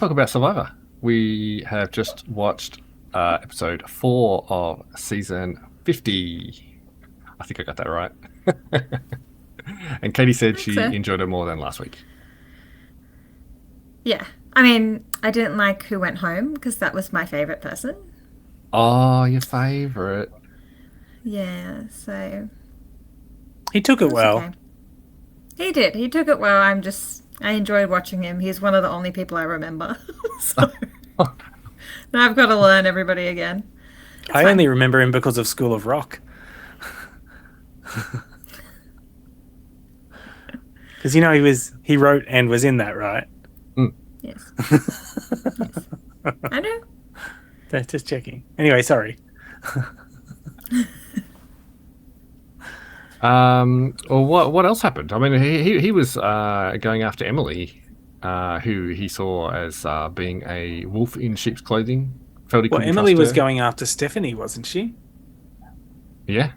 talk about Survivor. We have just watched episode 4 of season 50. I think I got that right. And Katie said she So. enjoyed it more than last week. Yeah. I mean, I didn't like who went home because that was my favorite person. Oh, your favorite. Yeah, so He took it it was well. okay. He did. He took it well. I enjoyed watching him. He's one of the only people I remember. So now I've got to learn everybody again. It's I fine. only remember him because of School of Rock. Because he wrote and was in that, right? Yes. Yes. I know. Just checking. Anyway, sorry. Well, what else happened? I mean, he was going after Emily, who he saw as being a wolf in sheep's clothing. Felt he Well, couldn't Emily trust was her. going after Stephanie, wasn't she? Yeah.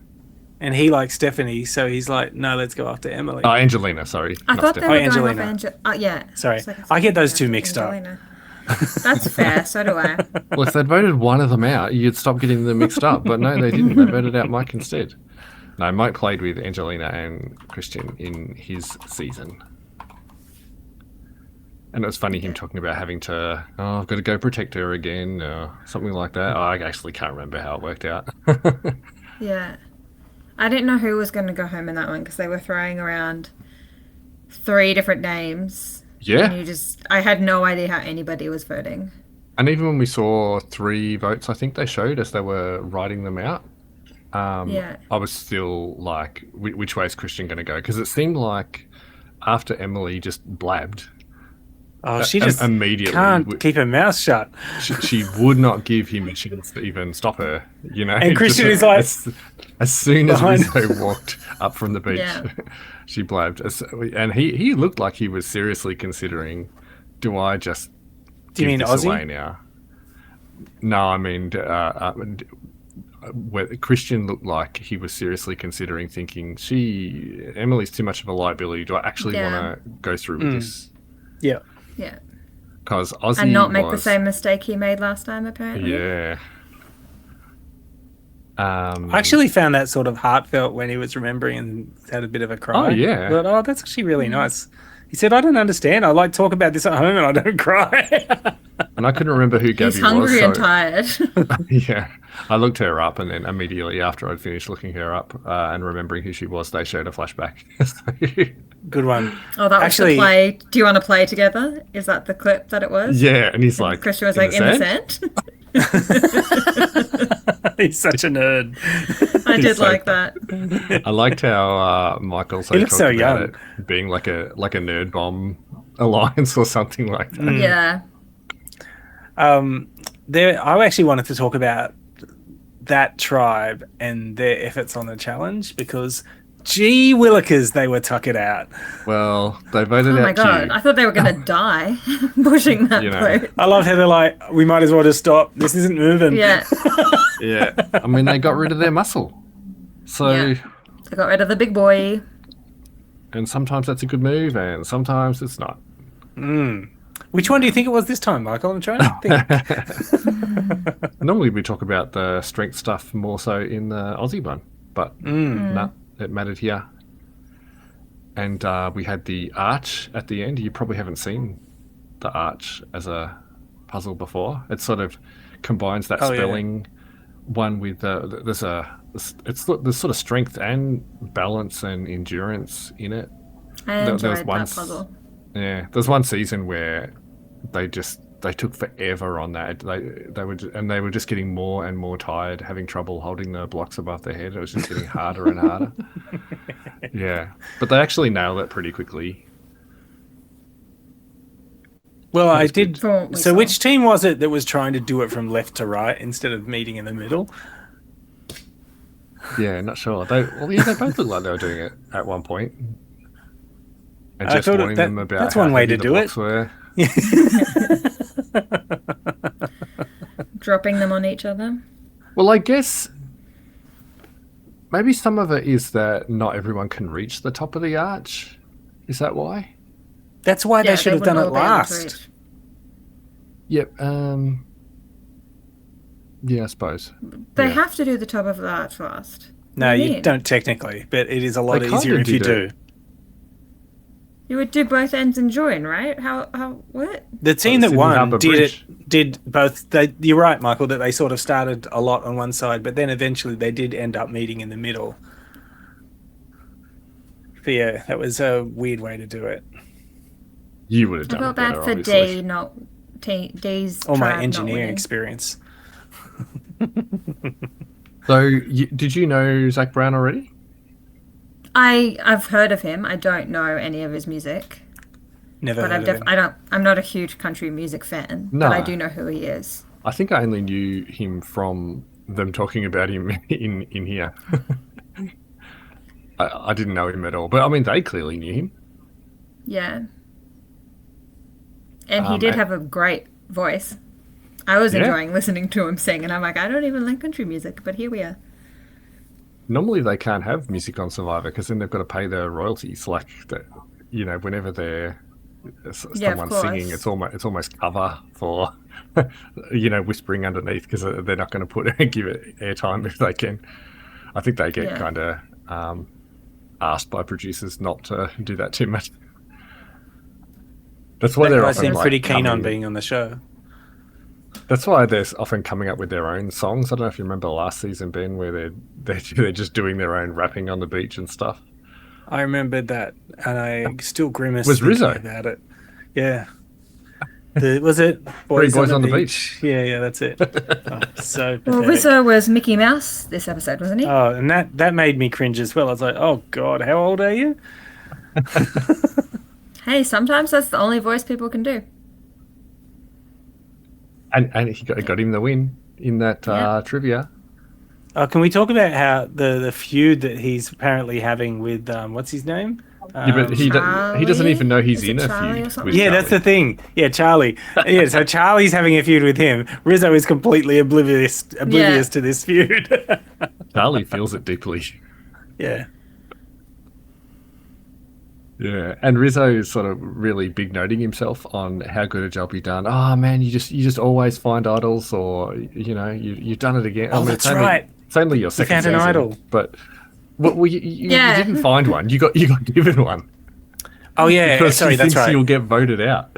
And he likes Stephanie, so he's like, no, let's go after Emily. Oh, Angelina, sorry. I not thought they Stephanie. were going Angelina. off yeah. Sorry. It's like I get those after two mixed up. Angelina. That's fair. So do I. Well, if they'd voted one of them out, you'd stop getting them mixed up. But no, they didn't. They voted out Mike instead. No, Mike played with Angelina and Christian in his season. And it was funny him talking about having to, I've got to go protect her again, or something like that. I actually can't remember how it worked out. Yeah. I didn't know who was going to go home in that one because they were throwing around 3 different names. Yeah. And I had no idea how anybody was voting. And even when we saw 3 votes, I think they showed as they were writing them out, Yeah. I was still like, which way is Christian going to go? Because it seemed like after Emily just blabbed, Oh, she just immediately can't keep her mouth shut. she would not give him a chance to even stop her, And Christian is like, as soon as behind- Rizzo walked up from the beach, Yeah. she blabbed. And he looked like he was seriously considering, do I just Do you give mean this Aussie? away now? No, I mean, where Christian looked like he was seriously considering thinking, Emily's too much of a liability. Do I actually Yeah. want to go through with this? Yeah. Yeah. Because Aussie And not make the was- same mistake he made last time, apparently. Yeah. I actually found that sort of heartfelt when he was remembering and had a bit of a cry. Oh, yeah. But, that's actually really nice. He said, I don't understand. I like talk about this at home and I don't cry. And I couldn't remember who Gabby He's hungry and was. tired. Yeah. I looked her up, and then immediately after I'd finished looking her up and remembering who she was, they showed a flashback. Good one. Oh, that was Actually- the play. Do you want to play together? Is that the clip that it was? Yeah, and he's like, Christian was like, in the sand? He's such a nerd. I did so like that. I liked how Michael He looks talked so about young. it being like a nerd bomb alliance or something like that. Yeah. I actually wanted to talk about that tribe and their efforts on the challenge because, gee willikers, they were tuck it out. Well, they voted Oh out my god. Q. I thought they were going to die pushing that You know. boat. I love how they're like, we might as well just stop. This isn't moving. Yeah. Yeah. I mean, they got rid of their muscle. So, Yeah. They got rid of the big boy. and sometimes that's a good move, and sometimes it's not. Which one do you think it was this time, Michael? I'm trying to think. Normally we talk about the strength stuff more so in the Aussie one, but no, it mattered here. And we had the arch at the end. You probably haven't seen the arch as a puzzle before. It sort of combines that Oh, yeah. spelling one with there's sort of strength and balance and endurance in it. I There enjoyed was that once- puzzle. Yeah, there's one season where they took forever on that. They were just getting more and more tired, having trouble holding the blocks above their head. It was just getting harder and harder. Yeah, but they actually nailed it pretty quickly. Well, I That's good. did. From what we So, saw. which team was it that was trying to do it from left to right instead of meeting in the middle? Yeah, not sure. They both looked like they were doing it at one point. And I just thought warning that- them about that's how one way heavy to the do it. blocks were. Dropping them on each other. Well, I guess maybe some of it is that not everyone can reach the top of the arch. Is that why? That's why Yeah, they should have done it wouldn't all be able to last. reach. Yep. Yeah, I suppose. They Yeah. have to do the top of the arch first. No, What do you mean? don't technically, but it is a lot They easier kinda if you did do. it. You would do both ends and join, right? How, what? The team Well, that Sydney won Harbour did Bridge. did both. You're right, Michael, that they sort of started a lot on one side, but then eventually they did end up meeting in the middle. But yeah, that was a weird way to do it. You would have I done felt it bad better, for obviously. D, not D's All my tribe not engineering winning. experience. So, did you know Zach Brown already? I've heard of him. I don't know any of his music, Never but heard of him. I'm not a huge country music fan, No. but I do know who he is. I think I only knew him from them talking about him in here. I didn't know him at all, but I mean, they clearly knew him. Yeah. And he did and- have a great voice. I was Yeah. enjoying listening to him sing, and I'm like, I don't even like country music, but here we are. Normally, they can't have music on Survivor because then they've got to pay their royalties. Like, whenever they're Yeah, of someone singing, course. it's almost cover for whispering underneath because they're not going to give it airtime if they can. I think they get Yeah. kind of asked by producers not to do that too much. That's why That they're guy often seemed like, pretty keen on coming- being on the show. That's why they're often coming up with their own songs. I don't know if you remember last season, Ben, where they're just doing their own rapping on the beach and stuff. I remembered that, and I still grimace Was thinking Rizzo? about it. Yeah. Was it Boys on the Beach. Yeah, that's it. Oh, so Well, pathetic. Rizzo was Mickey Mouse this episode, wasn't he? Oh, and that made me cringe as well. I was like, oh God, how old are you? Hey, sometimes that's the only voice people can do. And he got him the win in that Yeah. trivia. Oh, can we talk about how the feud that he's apparently having with what's his name? Yeah, but he doesn't even know he's Is it in a Charlie or feud. something? With Yeah, that's the Charlie. thing. Yeah, Charlie. Yeah, so Charlie's having a feud with him. Rizzo is completely oblivious to this feud. Charlie feels it deeply. Yeah. Yeah, and Rizzo is sort of really big noting himself on how good a job he done. Oh man, you just always find idols, or you've done it again. Oh, that's right. It's only your second found an season, idol. but you Yeah. didn't find one. You got given one. Oh yeah, Because sorry, he that's thinks right. you'll get voted out.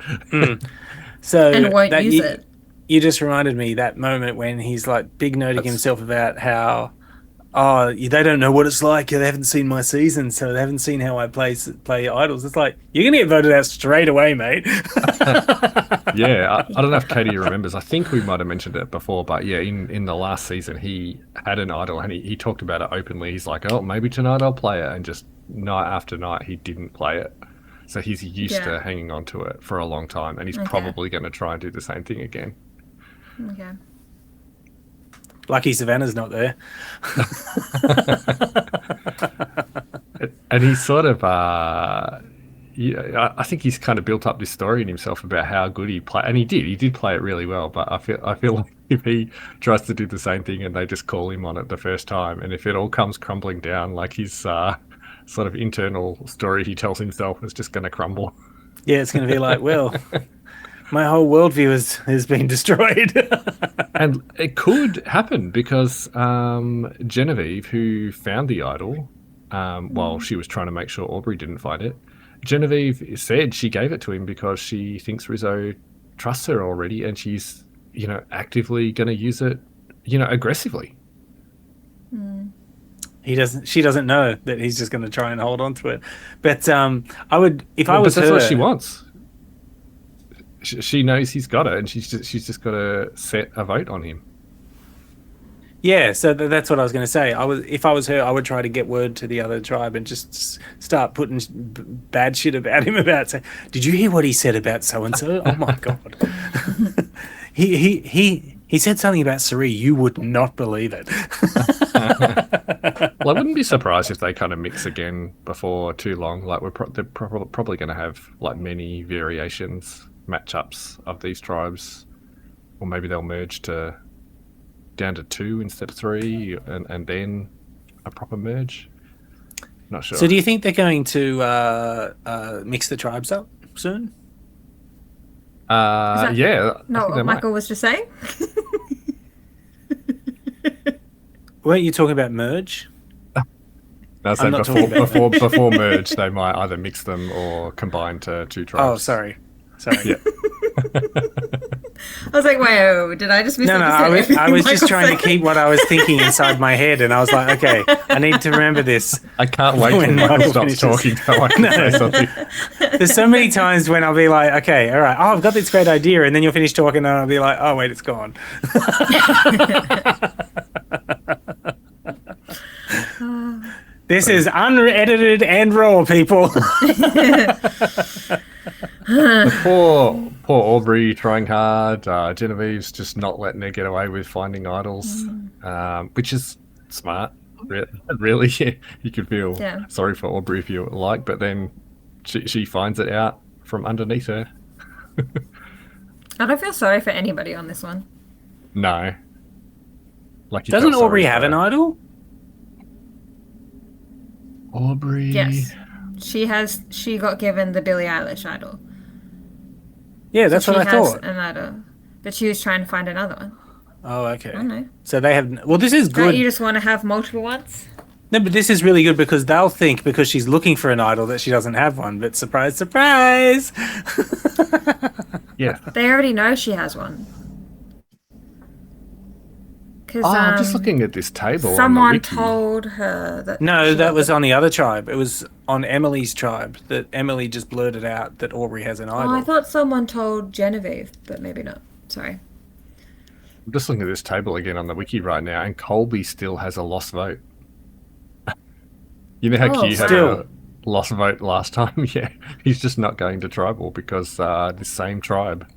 So And won't that use you, it. You just reminded me that moment when he's like big noting himself about how they don't know what it's like. They haven't seen my season, so they haven't seen how I play idols. It's like you're gonna get voted out straight away, mate. Yeah, I don't know if Katie remembers. I think we might have mentioned it before, but yeah, in the last season, he had an idol and he talked about it openly. He's like, oh, maybe tonight I'll play it. And just night after night, he didn't play it. So he's used Yeah. to hanging on to it for a long time. And he's Okay. probably going to try and do the same thing again. Okay. Lucky Savannah's not there. And he's sort of, I think he's kind of built up this story in himself about how good he played. And he did play it really well. But I feel like if he tries to do the same thing and they just call him on it the first time, and if it all comes crumbling down, like his sort of internal story he tells himself is just going to crumble. Yeah, it's gonna be like, well, my whole worldview has been destroyed. And it could happen because Genevieve, who found the idol, while she was trying to make sure Aubrey didn't find it, Genevieve said she gave it to him because she thinks Rizzo trusts her already, and she's actively going to use it, aggressively. She doesn't know that he's just going to try and hold on to it. But I would, if I But was that's her, what she wants. She knows he's got it, and she's just got to set a vote on him. yeah. So that's what I was going to say. If I was her, I would try to get word to the other tribe and just start putting bad shit about him. About saying, did you hear what he said about so and so? Oh my god. He said something about Sari. You would not believe it. Well, I wouldn't be surprised if they kind of mix again before too long. Like they're probably going to have like many variations, matchups of these tribes, or maybe they'll merge down to 2 instead of 3, and then a proper merge. Not sure. So do you think they're going to mix the tribes up soon? that Yeah. I not think they what might. Michael was just saying? Weren't you talking about merge? No, so not talking about before merge, they might either mix them or combine to two tribes. Oh, sorry. Yeah. I was like, whoa, did I just No, misunderstand? I was just Michael trying to said? keep what I was thinking inside my head, and I was like, okay, I need to remember this. I can't wait till When Michael Michael stops finishes. talking so I can say something. There's so many times when I'll be like, okay, all right, oh, I've got this great idea, and then you'll finish talking, and I'll be like, oh, wait, it's gone. This is unedited and raw, people. Poor Aubrey trying hard. Genevieve's just not letting her get away with finding idols, which is smart. Really, yeah. You could feel Yeah. sorry for Aubrey if you like, but then she finds it out from underneath her. I don't feel sorry for anybody on this one. No. Like you Doesn't felt Aubrey sorry have for an idol? Aubrey? Yes. She got given the Billie Eilish idol. Yeah, that's she what I has thought. an idol. But she was trying to find another one. Oh, okay. I don't know. So they have. Well, this is Don't good. you just want to have multiple ones? No, but this is really good because they'll think because she's looking for an idol that she doesn't have one. But surprise, surprise! Yeah. They already know she has one. Because I'm just looking at this table. someone on the wiki. told her that. No, she that got was the- on the other tribe. It was on Emily's tribe that Emily just blurted out that Aubrey has an idol. Oh, I thought someone told Genevieve, but maybe not. Sorry. I'm just looking at this table again on the wiki right now, and Colby still has a lost vote. You know how Oh, Q had Still. a lost vote last time? Yeah, he's just not going to tribal because this same tribe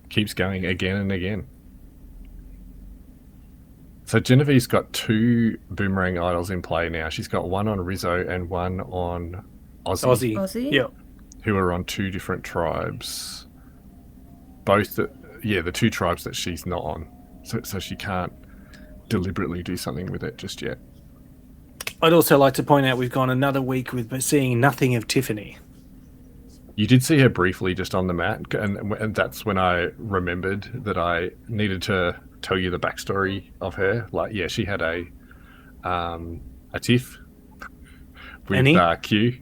keeps going again and again. So Genevieve's got 2 boomerang idols in play now. She's got one on Rizzo and one on Aussie, Aussie? Yeah. who are on 2 different tribes. Both, the 2 tribes that she's not on. So she can't deliberately do something with it just yet. I'd also like to point out we've gone another week with seeing nothing of Tiffany. You did see her briefly just on the mat, and that's when I remembered that I needed to tell you the backstory of her. Like, yeah, she had a tiff with Any? Q.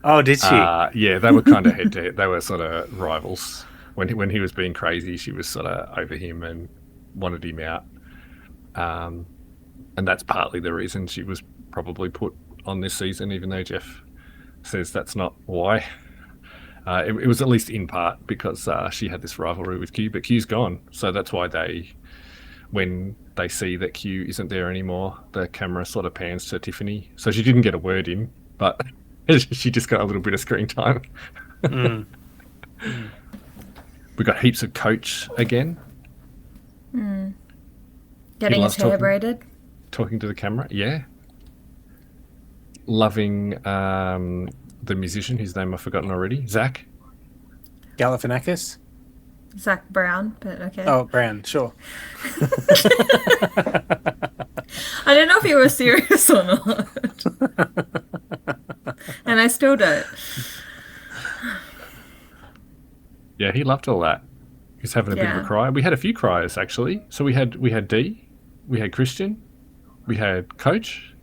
Oh, did she? Yeah, they were kind of head to head. They were sort of rivals. When he was being crazy, she was sort of over him and wanted him out. And that's partly the reason she was probably put on this season, even though Jeff says that's not why. It was at least in part because she had this rivalry with Q, but Q's gone. So that's why when they see that Q isn't there anymore, the camera sort of pans to Tiffany. So she didn't get a word in, but she just got a little bit of screen time. We got heaps of Coach again. Getting loves his hair talking. braided. Talking to the camera, yeah. Loving the musician, whose name I've forgotten already, Zach. Galifianakis? Zach Brown, but okay. Oh, Brown, sure. I don't know if he was serious or not. And I still don't. Yeah, he loved all that. He was having a bit of Yeah. a cry. We had a few cries actually. So we had D, we had Christian, we had Coach.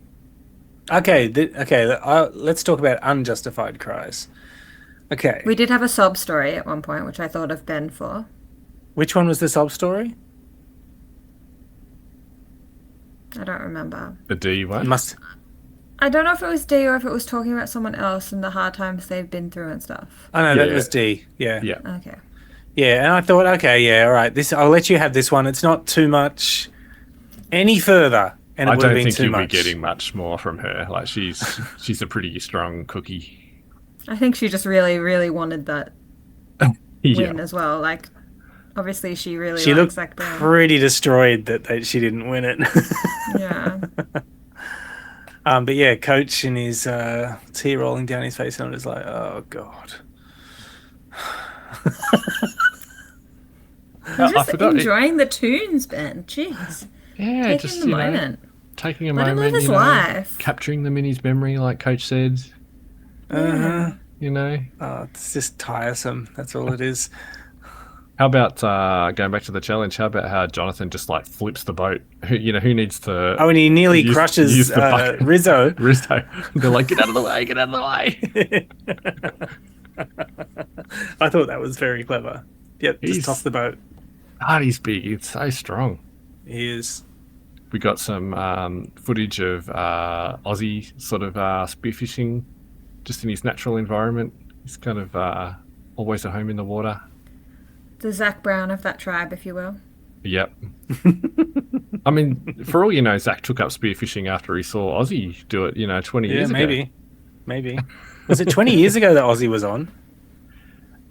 Okay, let's talk about unjustified cries. Okay. We did have a sob story at one point, which I thought of Ben for. Which one was the sob story? I don't remember. The D one. I don't know if it was D or if it was talking about someone else and the hard times they've been through and stuff. Oh, no, that Yeah. was D. Yeah. Yeah. Okay. Yeah, and I thought, okay, yeah, all right. I'll let you have this one. It's not too much any further, and it I would have don't been think too you'll much. be getting much more from her. Like she's a pretty strong cookie. I think she just really, really wanted that Yeah. win as well. Like, obviously, she really She likes looked Zach Brown. pretty destroyed that she didn't win it. Yeah. But yeah, Coach and his tear rolling down his face, and I'm just like, oh god. I'm just forgot it- enjoying the tunes, Ben. Jeez. Yeah, Taking just the you know, moment. taking a Let him moment, live his you know, life. capturing them in his memory, like Coach said. Uh-huh. You know, Oh, it's just tiresome. That's all it is. How about going back to the challenge? How about how Jonathan just like flips the boat? Who needs to? Oh, and he nearly crushes use the bucket? Rizzo. Rizzo. They're like, get out of the way, get out of the way. I thought that was very clever. Yep, He's- just toss the boat. He's big. It's so strong. He is. We got some footage of Aussie sort of spearfishing, just in his natural environment. He's kind of always at home in the water. The Zach Brown of that tribe, if you will. Yep. I mean, for all you know, Zach took up spearfishing after he saw Aussie do it, 20 Yeah, years ago. maybe. Was it 20 years ago that Aussie was on?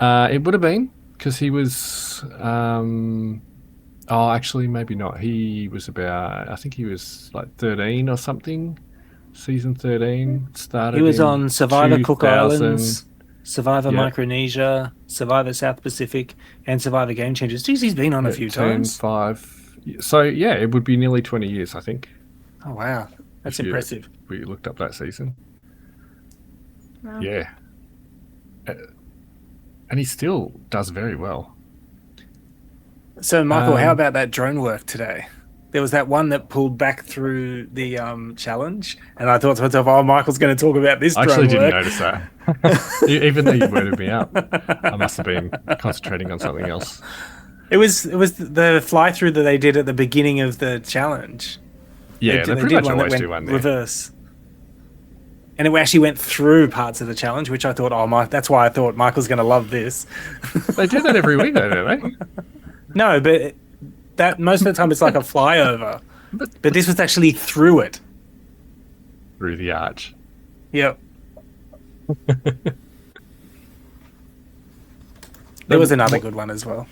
It would have been, because he was... actually, maybe not. He was I think he was like 13 or something. Season 13 started. He was in on Survivor Cook 2000. Islands, Survivor Yeah. Micronesia, Survivor South Pacific, and Survivor Game Changers. Jeez, he's been on a few 10, times. 5. So, yeah, it would be nearly 20 years, I think. Oh, wow. That's If you- impressive. We looked up that season. Wow. Yeah. And he still does very well. So, Michael, how Um, about that drone work today? There was that one that pulled back through the challenge, and I thought to myself, "Oh, Michael's going to talk about this I drone actually didn't work." notice that. Even though you worded me up, I must have been concentrating on something else. It was the fly through that they did at the beginning of the challenge. Yeah, they pretty much always do one there. reverse, and it actually went through parts of the challenge, which I thought, that's why I thought Michael's going to love this. They do that every week, though, don't they? No, but that most of the time it's like a flyover, but this was actually through it. Through the arch. Yep. There was another good one as well.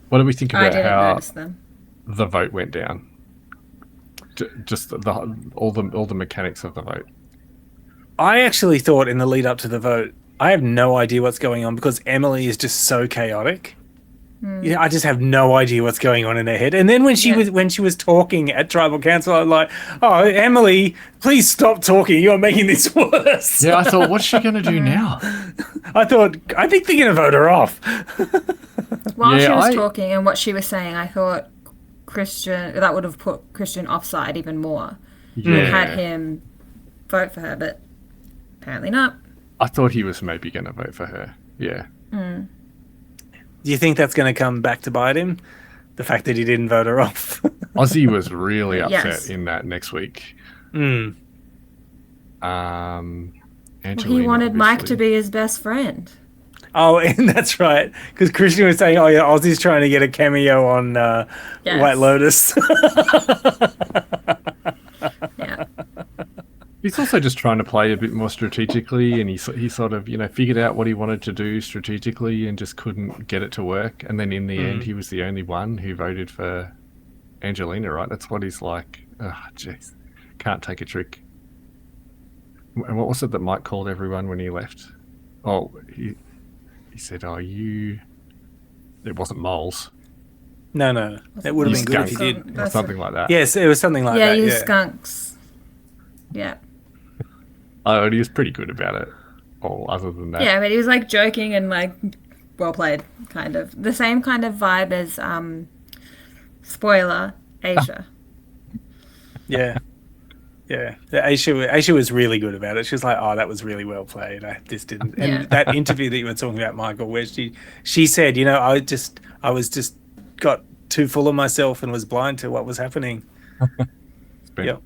What do we think I about didn't how notice them. the vote went down? Just all the mechanics of the vote. I actually thought in the lead up to the vote, I have no idea what's going on because Emily is just so chaotic. Yeah, I just have no idea what's going on in her head. And then when she was talking at Tribal Council, I'm like, "Oh, Emily, please stop talking. You're making this worse." Yeah, I thought, what's she going to do now? I think they're gonna vote her off. While Yeah, she was I- talking and what she was saying, I thought that would have put Christian offside even more. Yeah. Had him vote for her, but apparently not. I thought he was maybe going to vote for her. Yeah. Do you think that's going to come back to bite him? The fact that he didn't vote her off. Ozzy was really upset Yes. in that next week. Mm. Well, he Angelina, wanted Mike to obviously. be his best friend. Oh, and that's right. Because Christian was saying, "Oh yeah, Ozzy's trying to get a cameo on Yes. White Lotus." Yeah. He's also just trying to play a bit more strategically, and he sort of figured out what he wanted to do strategically and just couldn't get it to work. And then in the end, he was the only one who voted for Angelina. Right? That's what he's like. Oh, jeez, can't take a trick. And what was it that Mike called everyone when he left? Oh, he said, "Oh, you." It wasn't moles No, it would have You been good if he skunk. did. or something like that. Yes, it was something like Yeah, that. you Yeah. skunks. Yeah. Oh, and he was pretty good about it. All other than that. Yeah, but he was like joking and like well played, kind of. The same kind of vibe as spoiler, Asia. Yeah. Yeah. Aisha was really good about it. She was like, "Oh, that was really well played. This didn't." And Yeah. that interview that you were talking about, Michael, where she said, I was just got too full of myself and was blind to what was happening. It's been- Yep.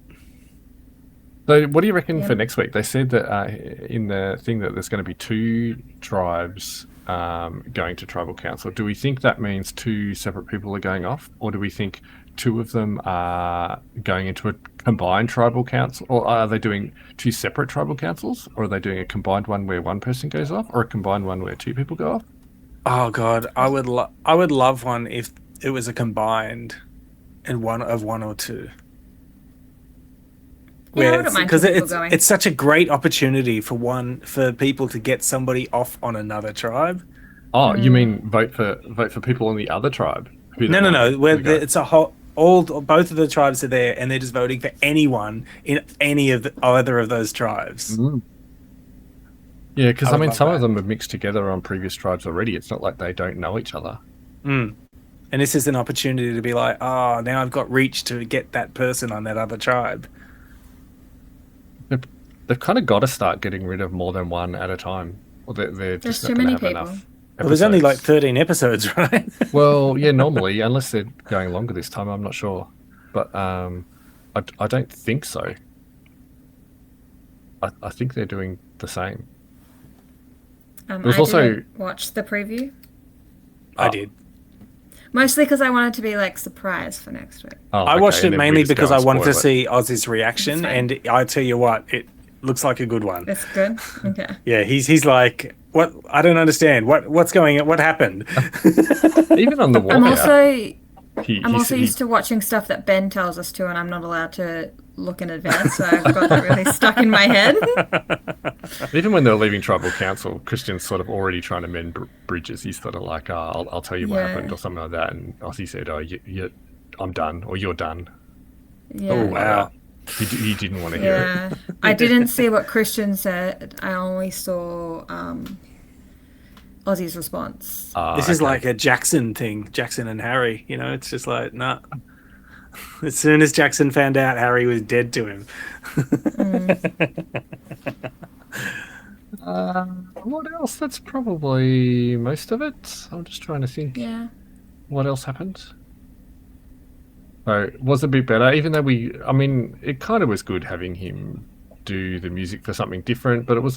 So, what do you reckon Yeah. for next week? They said that in the thing that there's going to be 2 tribes going to tribal council. Do we think that means 2 separate people are going off, or do we think 2 of them are going into a combined tribal council, or are they doing 2 separate tribal councils, or are they doing a combined one where 1 person goes off, or a combined one where 2 people go off? Oh God, I would love one if it was a combined, and one or 2. Yeah, I wouldn't mind Because two people going. it's such a great opportunity for people to get somebody off on another tribe. Oh, you mean vote for people in the other tribe? Who they No. want Where to go? it's a whole. Both of the tribes are there, and they're just voting for anyone in any of either of those tribes. Mm. Yeah, because I I would mean, love some that. of them have mixed together on previous tribes already. It's not like they don't know each other. And this is an opportunity to be like, oh, now I've got reach to get that person on that other tribe. They've kind of got to start getting rid of more than one at a time, or they're There's just not too going to many have people. enough. Well, there's only like episodes. 13 episodes, right? Well, yeah, normally, unless they're going longer this time, I'm not sure. But I don't think so. I think they're doing the same. was I also- didn't watch the preview. I did. Mostly because I wanted to be like surprised for next week. Oh, I okay, watched it and then we mainly just go because and I wanted to spoil it. see Oz's reaction, That's fine. and I tell you what, it looks like a good one. It's good. Okay. Yeah, he's like, what? I don't understand. What's going on? What happened? Even on the walkout, I'm also he used to watching stuff that Ben tells us to, and I'm not allowed to look in advance, so I've got that really stuck in my head. even when they were leaving tribal council, Christian's sort of already trying to mend bridges. He's sort of like, I'll tell you what Yeah. happened or something like that. And Ozzy said, I'm done, or you're done. Yeah. Oh wow! He didn't want to hear it. Yeah. I didn't see what Christian said. I only saw Ozzy's response. This is Okay. like a Jackson thing, Jackson and Harry. You know, it's just like, nah. As soon as Jackson found out, Harry was dead to him. What else? That's probably most of it. I'm just trying to think. Yeah. What else happened? Oh, it was a bit better, even though I mean, it kind of was good having him do the music for something different, but I was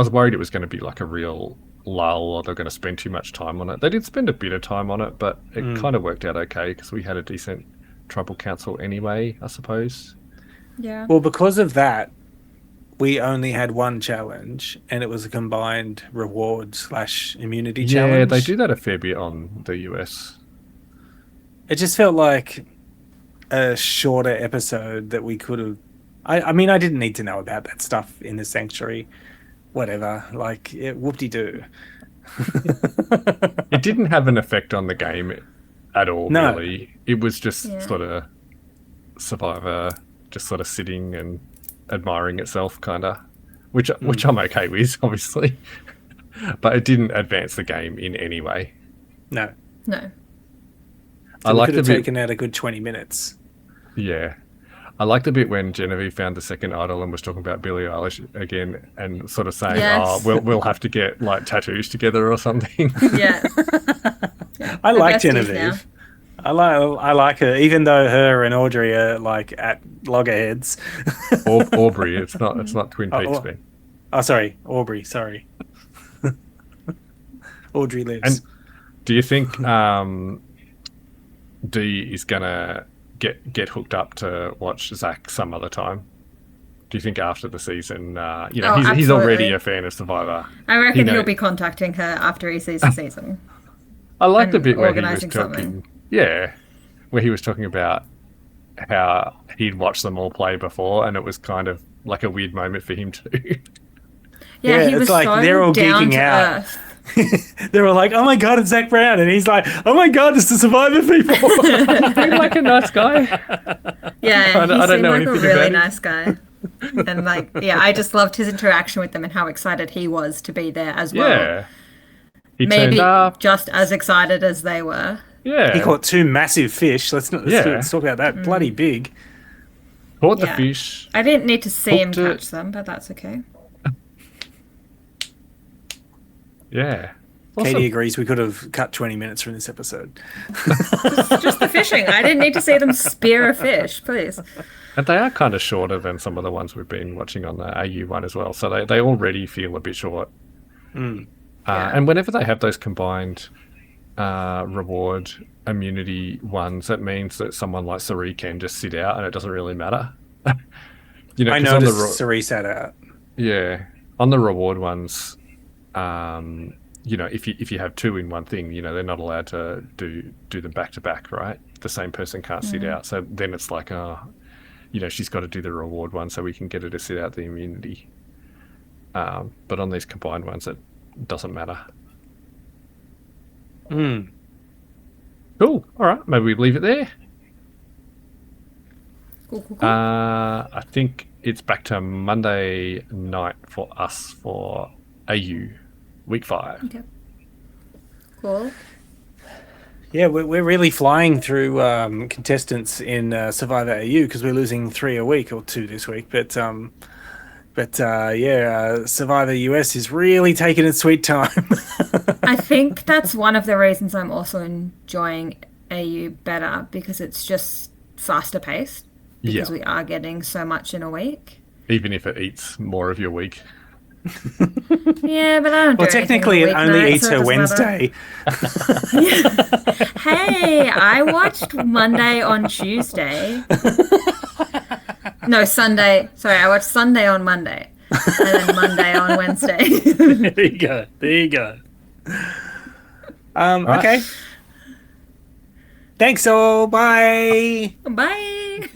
worried it was going to be like a real lull or they're going to spend too much time on it. They did spend a bit of time on it, but it kind of worked out okay because we had a decent tribal council anyway, I suppose. Yeah. Well, because of that, we only had one challenge, and it was a combined reward / immunity challenge. Yeah, they do that a fair bit on the US. It just felt like a shorter episode that we could have. I mean, I didn't need to know about that stuff in the sanctuary. Whatever, like whoop-de-doo. It didn't have an effect on the game at all, No. really. It was just Yeah. sort of Survivor, just sort of sitting and admiring itself, kind of, which I'm okay with, obviously. But it didn't advance the game in any way. No, No. so I we liked could the have bit, taken out a good 20 minutes. yeah. I liked the bit when Genevieve found the second idol and was talking about Billie Eilish again and sort of saying, Yes. we'll have to get like tattoos together or something. Yeah. I They're like besties Genevieve. I like her, even though her and Audrey are like at loggerheads. Aubrey, it's not Twin Oh, Peaks, oh. Ben. Oh, sorry, Aubrey. Sorry, Audrey lives. And do you think Dee is gonna get hooked up to watch Zach some other time? Do you think after the season, Oh, he's absolutely. already a fan of Survivor? I reckon You know- he'll be contacting her after he sees the season. I like the and bit where he was organising talking. something. Yeah, where he was talking about how he'd watched them all play before, and it was kind of like a weird moment for him too. Yeah, Yeah, he it's was like so they're all down geeking to out. earth. They were like, "Oh my god, it's Zach Brown," and he's like, "Oh my god, it's the Survivor people." He's like a nice guy. Yeah, I don't he seemed know like a anything really about him. nice guy. And like, yeah, I just loved his interaction with them and how excited he was to be there as well. Yeah, he Maybe turned up. just as excited as they were. Yeah, He caught 2 massive fish. Let's Yeah. talk about that. Bloody big. caught the Yeah. fish. I didn't need to see him Hooked it. catch them, but that's okay. Yeah. Katie agrees we could have cut 20 minutes from this episode. Just the fishing. I didn't need to see them spear a fish, please. And they are kind of shorter than some of the ones we've been watching on the AU one as well. So they already feel a bit short. Yeah. And whenever they have those combined reward immunity ones, that means that someone like Sari can just sit out and it doesn't really matter. I 'cause on the noticed Cerise had out. yeah, on the reward ones, if you have 2 in one thing, they're not allowed to do them back to back, right? The same person can't sit out. So then it's like, she's got to do the reward one so we can get her to sit out the immunity. But on these combined ones, it doesn't matter. Mm. Cool. All right. Maybe we leave it there. Cool. I think it's back to Monday night for us for AU week 5. Okay. Cool. Yeah, we're really flying through contestants in Survivor AU because we're losing 3 a week or 2 this week. But Survivor US is really taking its sweet time. I think that's one of the reasons I'm also enjoying AU better, because it's just faster paced. Because we are getting so much in a week. Even if it eats more of your week. Yeah, but I don't do Well, technically, it only eats her Wednesday. Hey, I watched Monday on Tuesday. No, Sunday. Sorry, I watched Sunday on Monday. And then Monday on Wednesday. There you go. There you go. Right. Okay. Thanks all. Bye. Bye.